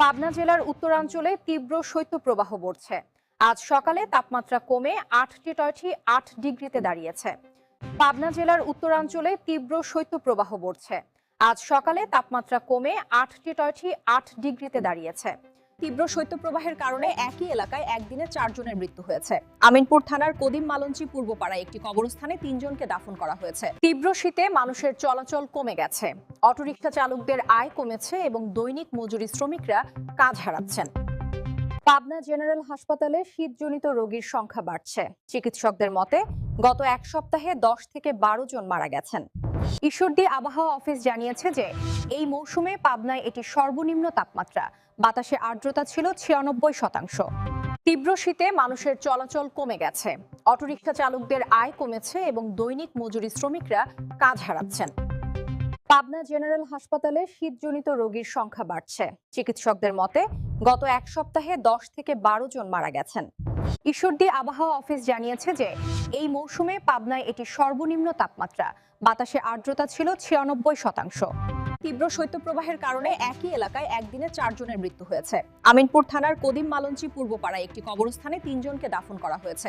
পাবনা জেলার উত্তরাঞ্চলে তীব্র শৈত্যপ্রবাহ বর্ষে। আজ সকালে তাপমাত্রা কমে 8 ডিগ্রিতে দাঁড়িয়েছে। পাবনা জেলার উত্তরাঞ্চলে তীব্র শৈত্যপ্রবাহ বর্ষে। আজ সকালে তাপমাত্রা কমে 8 ডিগ্রিতে দাঁড়িয়েছে। তীব্র শৈত্যপ্রবাহের কারণে একই এলাকায় একদিনে 4 জনের মৃত্যু হয়েছে। আমিনপুর থানার কদিম মালঞ্চি পূর্বপাড়ায় একটি কবরস্থানে 3 জনকে দাফন করা হয়েছে। তীব্র শীতে মানুষের চলাচল কমে গেছে, অটোরিকশা চালকদের আয় কমেছে এবং দৈনিক মজুরি শ্রমিকরা কাজ হারাচ্ছেন। পাবনা জেনারেল হাসপাতালে শীতজনিত রোগীর সংখ্যা বাড়ছে। চিকিৎসকদের মতে গত এক সপ্তাহে 10 থেকে 12 জন মারা গেছেন। ঈশ্বরদী আবহাওয়া অফিস জানিয়েছে যে এই মৌসুমে পাবনায় এটি সর্বনিম্ন তাপমাত্রা। বাতাসে আর্দ্রতা ছিল 96%। তীব্র শীতে মানুষের চলাচল কমে গেছে, অটোরিকশা চালকদের আয় কমেছে এবং দৈনিক মজুরি শ্রমিকরা কাজ হারাচ্ছেন। পাবনা জেনারেল হাসপাতালে শীতজনিত রোগীর সংখ্যা বাড়ছে। চিকিৎসকদের মতে গত এক সপ্তাহে 10 থেকে 12 জন মারা গেছেন। ঈশ্বরদী আবহাওয়া অফিস জানিয়েছে যে এই মৌসুমে পাবনায় এটি সর্বনিম্ন তাপমাত্রা। বাতাসে আর্দ্রতা ছিল 96%। তীব্র শৈত্যপ্রবাহের কারণে একই এলাকায় একদিনে 4 জনের মৃত্যু হয়েছে। আমিনপুর থানার কদিম মালঞ্চি পূর্বপাড়ায় একটি কবরস্থানে 3 জনকে দাফন করা হয়েছে।